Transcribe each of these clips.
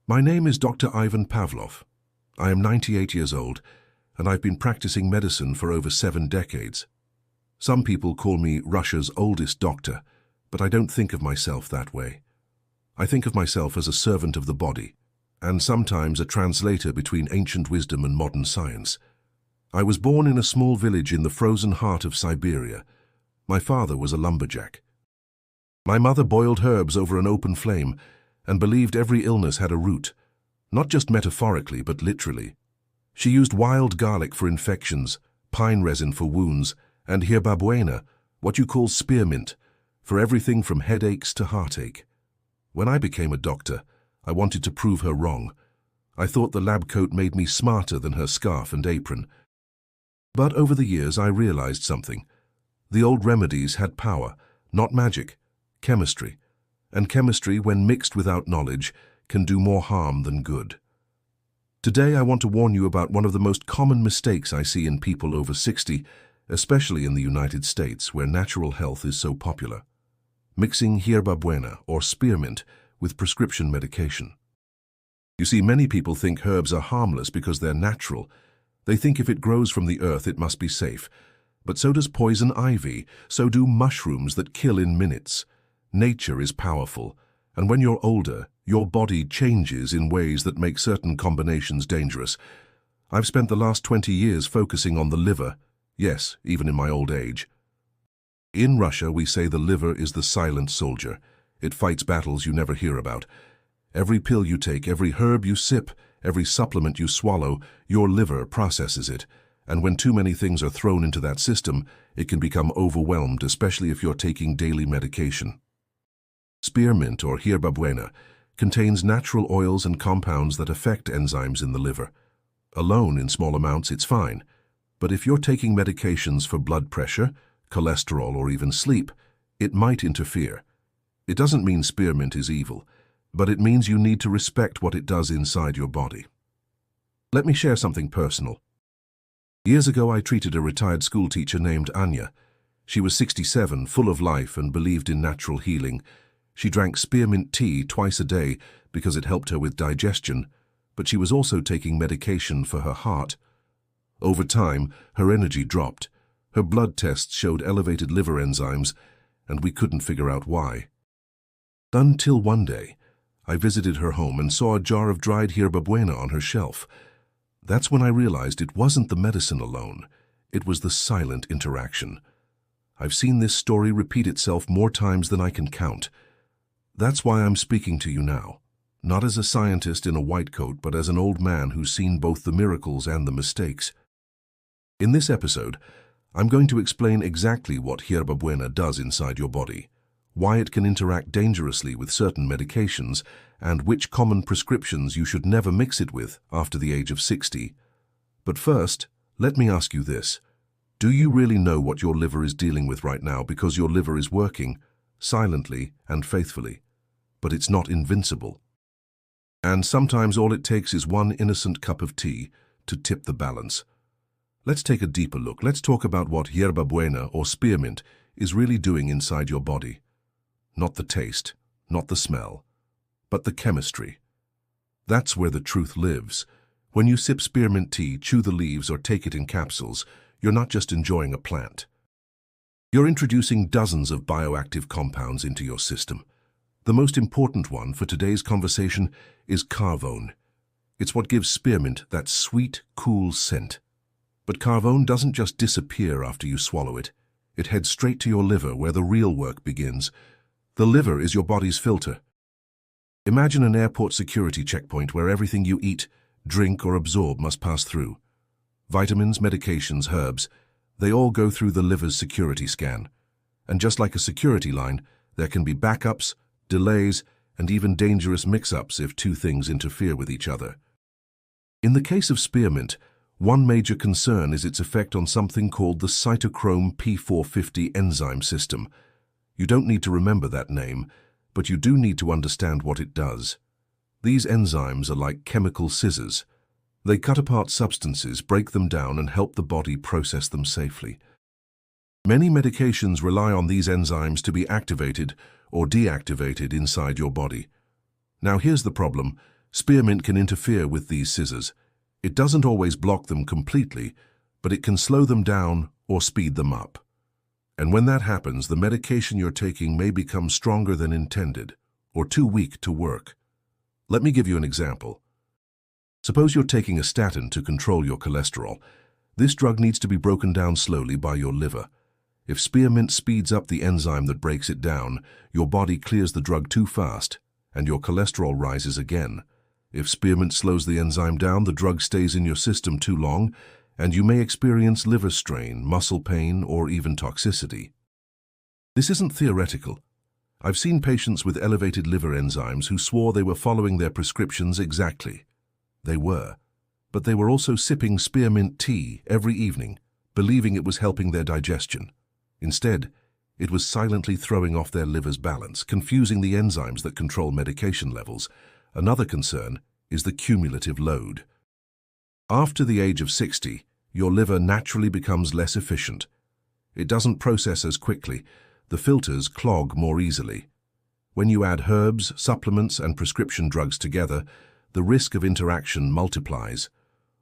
My name is Dr. Ivan Pavlov. I am 98 years old, and I've been practicing medicine for over 7 decades. Some people call me Russia's oldest doctor, but I don't think of myself that way. I think of myself as a servant of the body, and sometimes a translator between ancient wisdom and modern science. I was born in a small village in the frozen heart of Siberia. My father was a lumberjack. My mother boiled herbs over an open flame and believed every illness had a root, not just metaphorically but literally. She used wild garlic for infections, pine resin for wounds, and Hierbabuena, what you call spearmint, for everything from headaches to heartache. When I became a doctor, I wanted to prove her wrong. I thought the lab coat made me smarter than her scarf and apron. But over the years I realized something. The old remedies had power, not magic, chemistry. And chemistry, when mixed without knowledge, can do more harm than good. Today I want to warn you about one of the most common mistakes I see in people over 60, especially in the United States, where natural health is so popular. Mixing Hierbabuena, or spearmint, with prescription medication. You see, many people think herbs are harmless because they're natural. They think if it grows from the earth, it must be safe. But so does poison ivy, so do mushrooms that kill in minutes. Nature is powerful, and when you're older, your body changes in ways that make certain combinations dangerous. I've spent the last 20 years focusing on the liver, yes, even in my old age. In Russia, we say the liver is the silent soldier. It fights battles you never hear about. Every pill you take, every herb you sip, every supplement you swallow, your liver processes it. And when too many things are thrown into that system, it can become overwhelmed, especially if you're taking daily medication. Spearmint, or Hierbabuena, contains natural oils and compounds that affect enzymes in the liver. Alone, in small amounts, it's fine. But if you're taking medications for blood pressure, cholesterol, or even sleep, it might interfere. It doesn't mean spearmint is evil, but it means you need to respect what it does inside your body. Let me share something personal. Years ago, I treated a retired schoolteacher named Anya. She was 67, full of life, and believed in natural healing. She drank spearmint tea twice a day because it helped her with digestion, but she was also taking medication for her heart. Over time, her energy dropped. Her blood tests showed elevated liver enzymes, and we couldn't figure out why. Until one day, I visited her home and saw a jar of dried Hierbabuena on her shelf. That's when I realized it wasn't the medicine alone. It was the silent interaction. I've seen this story repeat itself more times than I can count. That's why I'm speaking to you now, not as a scientist in a white coat, but as an old man who's seen both the miracles and the mistakes. In this episode, I'm going to explain exactly what Hierbabuena does inside your body, why it can interact dangerously with certain medications, and which common prescriptions you should never mix it with after the age of 60. But first, let me ask you this. Do you really know what your liver is dealing with right now, because your liver is working silently and faithfully? But it's not invincible. And sometimes all it takes is one innocent cup of tea to tip the balance. Let's take a deeper look. Let's talk about what Hierbabuena, or spearmint, is really doing inside your body. Not the taste, not the smell, but the chemistry. That's where the truth lives. When you sip spearmint tea, chew the leaves, or take it in capsules, you're not just enjoying a plant. You're introducing dozens of bioactive compounds into your system. The most important one for today's conversation is carvone. It's what gives spearmint that sweet, cool scent. But carvone doesn't just disappear after you swallow it. It heads straight to your liver, where the real work begins. The liver is your body's filter. Imagine an airport security checkpoint where everything you eat, drink, or absorb must pass through. Vitamins, medications, herbs, they all go through the liver's security scan. And just like a security line, there can be backups, delays, and even dangerous mix-ups if two things interfere with each other. In the case of spearmint, one major concern is its effect on something called the cytochrome P450 enzyme system. You don't need to remember that name, but you do need to understand what it does. These enzymes are like chemical scissors. They cut apart substances, break them down, and help the body process them safely. Many medications rely on these enzymes to be activated or deactivated inside your body. Now here's the problem. Spearmint can interfere with these scissors. It doesn't always block them completely, but it can slow them down or speed them up. And when that happens, the medication you're taking may become stronger than intended or too weak to work. Let me give you an example. Suppose you're taking a statin to control your cholesterol. This drug needs to be broken down slowly by your liver. If spearmint speeds up the enzyme that breaks it down, your body clears the drug too fast, and your cholesterol rises again. If spearmint slows the enzyme down, the drug stays in your system too long, and you may experience liver strain, muscle pain, or even toxicity. This isn't theoretical. I've seen patients with elevated liver enzymes who swore they were following their prescriptions exactly. They were, but they were also sipping spearmint tea every evening, believing it was helping their digestion. Instead, it was silently throwing off their liver's balance, confusing the enzymes that control medication levels. Another concern is the cumulative load. After the age of 60, your liver naturally becomes less efficient. It doesn't process as quickly. The filters clog more easily. When you add herbs, supplements, and prescription drugs together, the risk of interaction multiplies.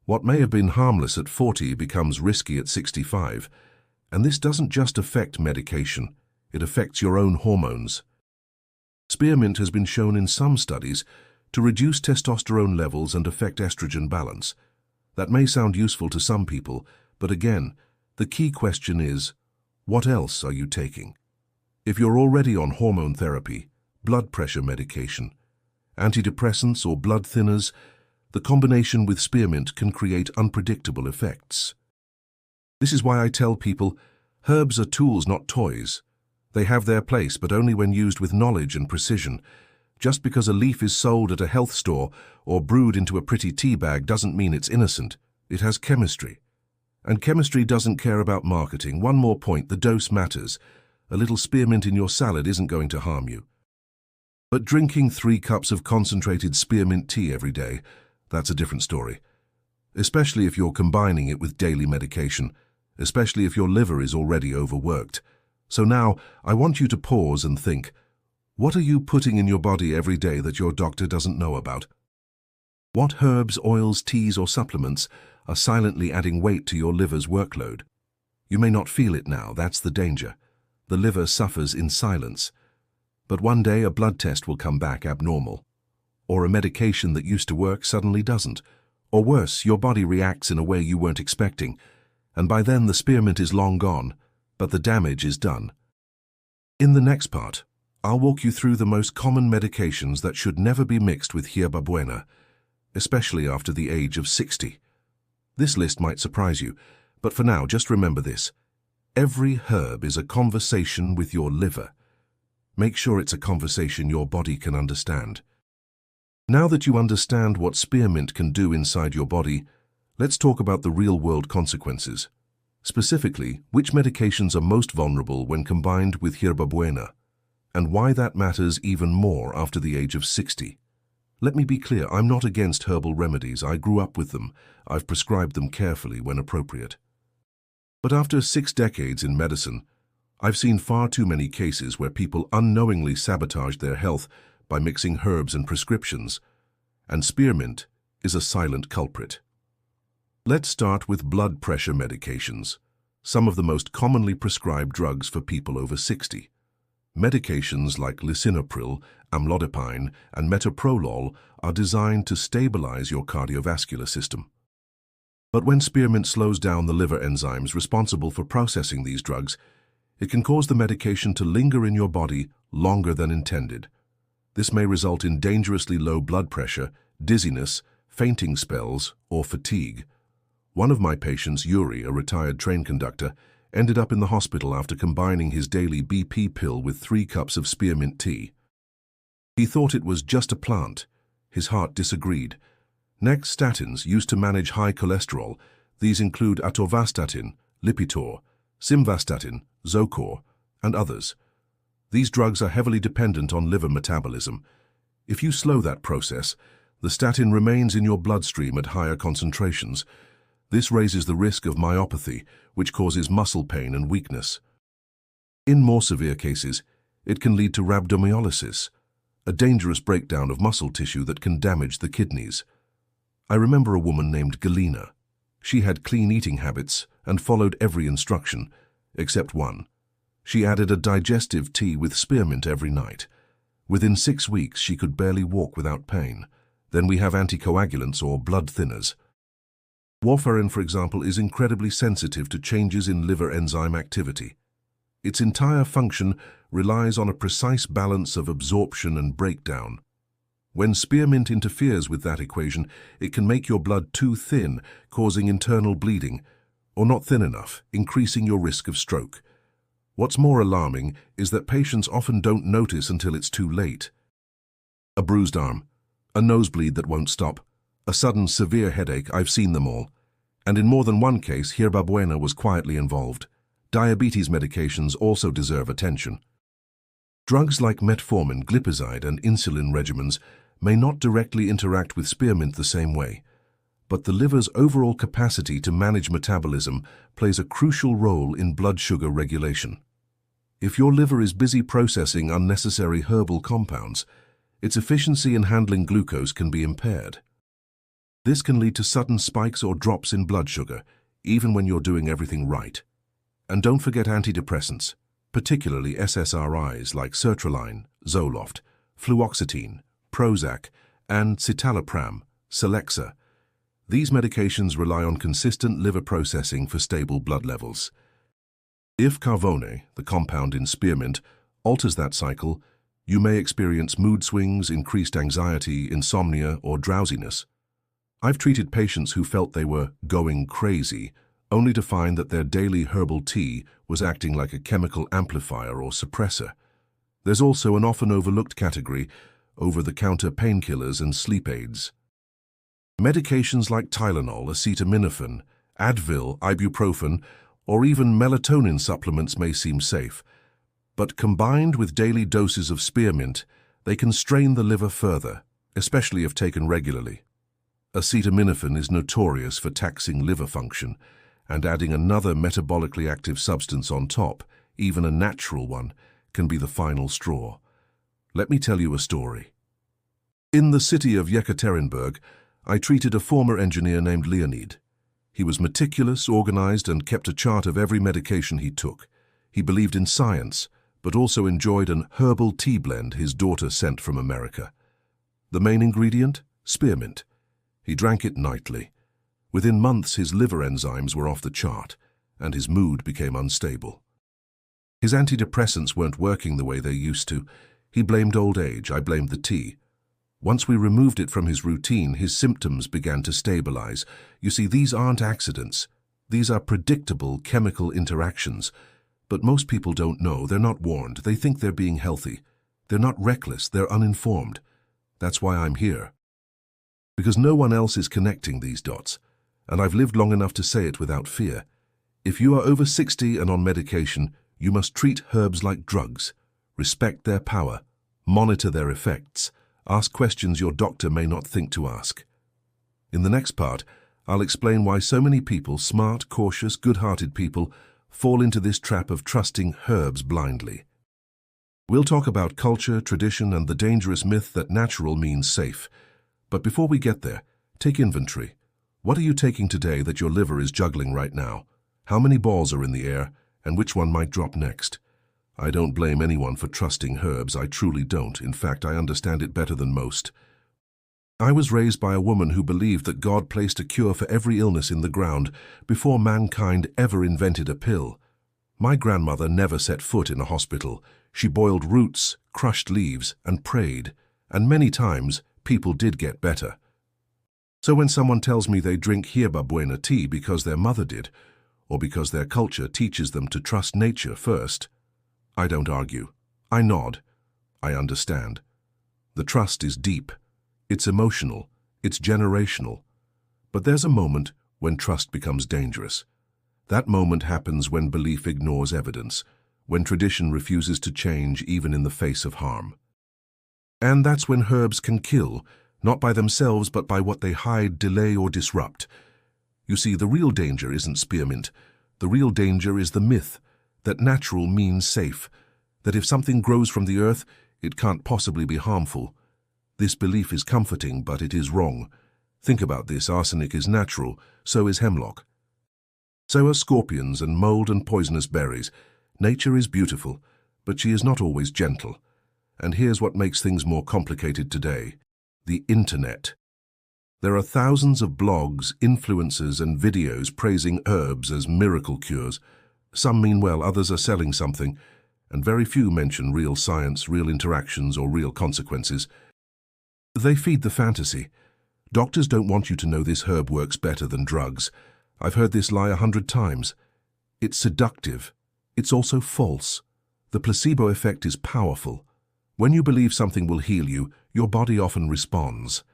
What may have been harmless at 40 becomes risky at 65. And this doesn't just affect medication, it affects your own hormones. Spearmint has been shown in some studies to reduce testosterone levels and affect estrogen balance. That may sound useful to some people, but again, the key question is, what else are you taking? If you're already on hormone therapy, blood pressure medication, antidepressants or blood thinners, the combination with spearmint can create unpredictable effects. This is why I tell people, herbs are tools, not toys. They have their place, but only when used with knowledge and precision. Just because a leaf is sold at a health store or brewed into a pretty tea bag doesn't mean it's innocent. It has chemistry. And chemistry doesn't care about marketing. One more point, the dose matters. A little spearmint in your salad isn't going to harm you. But drinking 3 cups of concentrated spearmint tea every day, that's a different story. Especially if you're combining it with daily medication, especially if your liver is already overworked. So now, I want you to pause and think, what are you putting in your body every day that your doctor doesn't know about? What herbs, oils, teas, or supplements are silently adding weight to your liver's workload? You may not feel it now, that's the danger. The liver suffers in silence. But one day a blood test will come back abnormal. Or a medication that used to work suddenly doesn't. Or worse, your body reacts in a way you weren't expecting. And by then the spearmint is long gone, but the damage is done. In the next part, I'll walk you through the most common medications that should never be mixed with Hierbabuena, especially after the age of 60. This list might surprise you, but for now, just remember this. Every herb is a conversation with your liver. Make sure it's a conversation your body can understand. Now that you understand what spearmint can do inside your body, let's talk about the real-world consequences. Specifically, which medications are most vulnerable when combined with Hierbabuena, and why that matters even more after the age of 60. Let me be clear, I'm not against herbal remedies. I grew up with them. I've prescribed them carefully when appropriate. But after 6 decades in medicine, I've seen far too many cases where people unknowingly sabotage their health by mixing herbs and prescriptions, and spearmint is a silent culprit. Let's start with blood pressure medications, some of the most commonly prescribed drugs for people over 60. Medications like lisinopril, amlodipine, and metoprolol are designed to stabilize your cardiovascular system. But when spearmint slows down the liver enzymes responsible for processing these drugs, it can cause the medication to linger in your body longer than intended. This may result in dangerously low blood pressure, dizziness, fainting spells, or fatigue. One of my patients, Yuri, a retired train conductor, ended up in the hospital after combining his daily BP pill with 3 cups of spearmint tea. He thought it was just a plant. His heart disagreed. Next, statins used to manage high cholesterol. These include atorvastatin, Lipitor, simvastatin, Zocor, and others. These drugs are heavily dependent on liver metabolism. If you slow that process, the statin remains in your bloodstream at higher concentrations. This raises the risk of myopathy, which causes muscle pain and weakness. In more severe cases, it can lead to rhabdomyolysis. a dangerous breakdown of muscle tissue that can damage the kidneys. I remember a woman named Galina. She had clean eating habits and followed every instruction, except one. She added a digestive tea with spearmint every night. Within 6 weeks, she could barely walk without pain. Then we have anticoagulants or blood thinners. Warfarin, for example, is incredibly sensitive to changes in liver enzyme activity. Its entire function relies on a precise balance of absorption and breakdown. When spearmint interferes with that equation, it can make your blood too thin, causing internal bleeding, or not thin enough, increasing your risk of stroke. What's more alarming is that patients often don't notice until it's too late. A bruised arm, a nosebleed that won't stop, a sudden severe headache, I've seen them all. And in more than one case, Hierbabuena was quietly involved. Diabetes medications also deserve attention. Drugs like metformin, glipizide, and insulin regimens may not directly interact with spearmint the same way, but the liver's overall capacity to manage metabolism plays a crucial role in blood sugar regulation. If your liver is busy processing unnecessary herbal compounds, its efficiency in handling glucose can be impaired. This can lead to sudden spikes or drops in blood sugar, even when you're doing everything right. And don't forget antidepressants, particularly SSRIs like sertraline, Zoloft, fluoxetine, Prozac, and citalopram, Celexa. These medications rely on consistent liver processing for stable blood levels. If carvone, the compound in spearmint, alters that cycle, you may experience mood swings, increased anxiety, insomnia, or drowsiness. I've treated patients who felt they were going crazy, only to find that their daily herbal tea was acting like a chemical amplifier or suppressor. There's also an often overlooked category, over-the-counter painkillers and sleep aids. Medications like Tylenol, acetaminophen, Advil, ibuprofen, or even melatonin supplements may seem safe, but combined with daily doses of spearmint, they can strain the liver further, especially if taken regularly. Acetaminophen is notorious for taxing liver function, and adding another metabolically active substance on top, even a natural one, can be the final straw. Let me tell you a story. In the city of Yekaterinburg, I treated a former engineer named Leonid. He was meticulous, organized, and kept a chart of every medication he took. He believed in science, but also enjoyed an herbal tea blend his daughter sent from America. The main ingredient? Spearmint. He drank it nightly. Within months, his liver enzymes were off the chart, and his mood became unstable. His antidepressants weren't working the way they used to. He blamed old age, I blamed the tea. Once we removed it from his routine, his symptoms began to stabilize. You see, these aren't accidents. These are predictable chemical interactions. But most people don't know, they're not warned. They think they're being healthy. They're not reckless, they're uninformed. That's why I'm here. Because no one else is connecting these dots, and I've lived long enough to say it without fear. If you are over 60 and on medication, you must treat herbs like drugs, respect their power, monitor their effects, ask questions your doctor may not think to ask. In the next part, I'll explain why so many people, smart, cautious, good-hearted people, fall into this trap of trusting herbs blindly. We'll talk about culture, tradition, and the dangerous myth that natural means safe. But before we get there, take inventory. What are you taking today that your liver is juggling right now? How many balls are in the air, and which one might drop next? I don't blame anyone for trusting herbs, I truly don't. In fact, I understand it better than most. I was raised by a woman who believed that God placed a cure for every illness in the ground before mankind ever invented a pill. My grandmother never set foot in a hospital. She boiled roots, crushed leaves, and prayed, and many times, people did get better. So when someone tells me they drink Hierbabuena tea because their mother did, or because their culture teaches them to trust nature first, I don't argue. I nod. I understand. The trust is deep. It's emotional. It's generational. But there's a moment when trust becomes dangerous. That moment happens when belief ignores evidence, when tradition refuses to change even in the face of harm. And that's when herbs can kill, not by themselves but by what they hide, delay, or disrupt. You see, the real danger isn't spearmint. The real danger is the myth that natural means safe, that if something grows from the earth, It can't possibly be harmful. This belief is comforting, but it is wrong. Think about this. Arsenic is natural, so is hemlock. So are scorpions and mold and poisonous berries. Nature is beautiful, but she is not always gentle. And here's what makes things more complicated today: the internet. There are thousands of blogs, influencers, and videos praising herbs as miracle cures. Some mean well, others are selling something, and very few mention real science, real interactions, or real consequences. They feed the fantasy. Doctors don't want you to know this herb works better than drugs. I've heard this lie 100 times. It's seductive. It's also false. The placebo effect is powerful. When you believe something will heal you, your body often responds.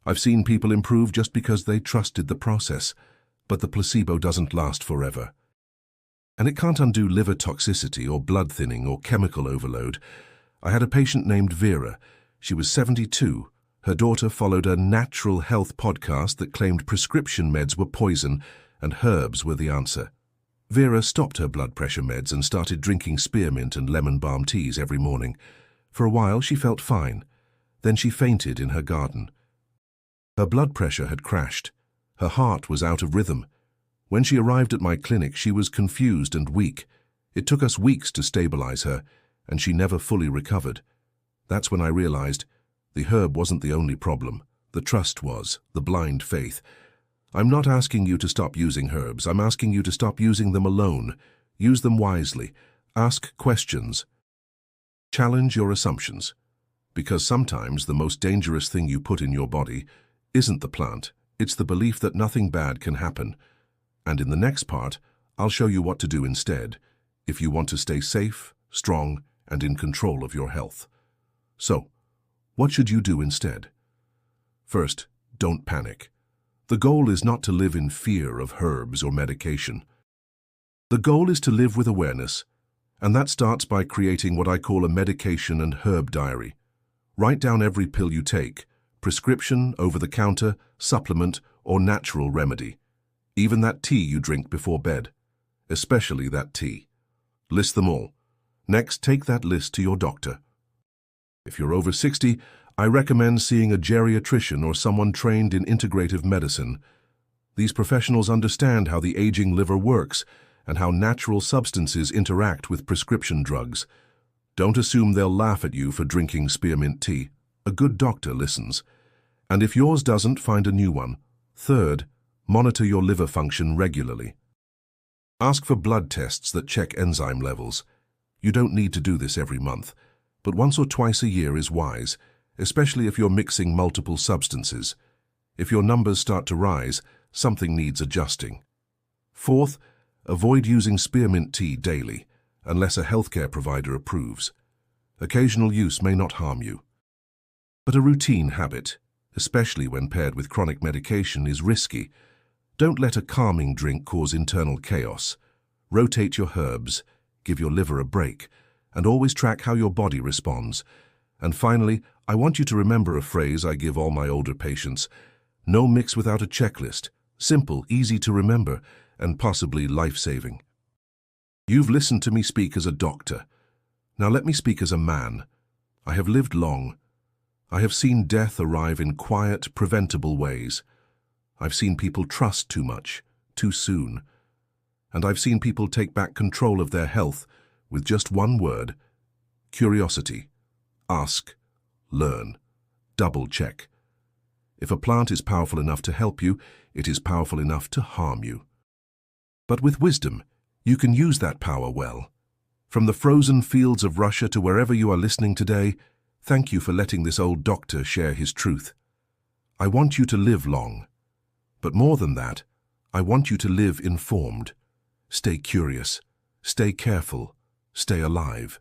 I've seen people improve just because they trusted the process, but the placebo doesn't last forever. And it can't undo liver toxicity or blood thinning or chemical overload. I had a patient named Vera. She was 72. Her daughter followed a natural health podcast that claimed prescription meds were poison and herbs were the answer. Vera stopped her blood pressure meds and started drinking spearmint and lemon balm teas every morning. For a while she felt fine. Then she fainted in her garden. Her blood pressure had crashed. Her heart was out of rhythm. When she arrived at my clinic, she was confused and weak. It took us weeks to stabilize her, and she never fully recovered. That's when I realized the herb wasn't the only problem. The trust was, the blind faith. I'm not asking you to stop using herbs. I'm asking you to stop using them alone. Use them wisely. Ask questions. Challenge your assumptions. Because sometimes the most dangerous thing you put in your body isn't the plant. It's the belief that nothing bad can happen. And in the next part, I'll show you what to do instead, if you want to stay safe, strong, and in control of your health. So, what should you do instead? First, don't panic. The goal is not to live in fear of herbs or medication. The goal is to live with awareness, and that starts by creating what I call a medication and herb diary. Write down every pill you take, prescription, over-the-counter, supplement, or natural remedy. Even that tea you drink before bed, especially that tea. List them all. Next, take that list to your doctor. If you're over 60, I recommend seeing a geriatrician or someone trained in integrative medicine. These professionals understand how the aging liver works and how natural substances interact with prescription drugs. Don't assume they'll laugh at you for drinking spearmint tea. A good doctor listens. And if yours doesn't, find a new one. Third, monitor your liver function regularly. Ask for blood tests that check enzyme levels. You don't need to do this every month, but once or twice a year is wise, especially if you're mixing multiple substances. If your numbers start to rise, something needs adjusting. Fourth, avoid using spearmint tea daily, unless a healthcare provider approves. Occasional use may not harm you. But a routine habit, especially when paired with chronic medication, is risky. Don't let a calming drink cause internal chaos. Rotate your herbs, give your liver a break, and always track how your body responds. And finally, I want you to remember a phrase I give all my older patients: no mix without a checklist. Simple, easy to remember, and possibly life-saving. You've listened to me speak as a doctor. Now let me speak as a man. I have lived long. I have seen death arrive in quiet, preventable ways. I've seen people trust too much, too soon. And I've seen people take back control of their health with just one word: curiosity. Ask, learn, double-check. If a plant is powerful enough to help you, it is powerful enough to harm you. But with wisdom, you can use that power well. From the frozen fields of Russia to wherever you are listening today, thank you for letting this old doctor share his truth. I want you to live long. But more than that, I want you to live informed. Stay curious, stay careful, stay alive.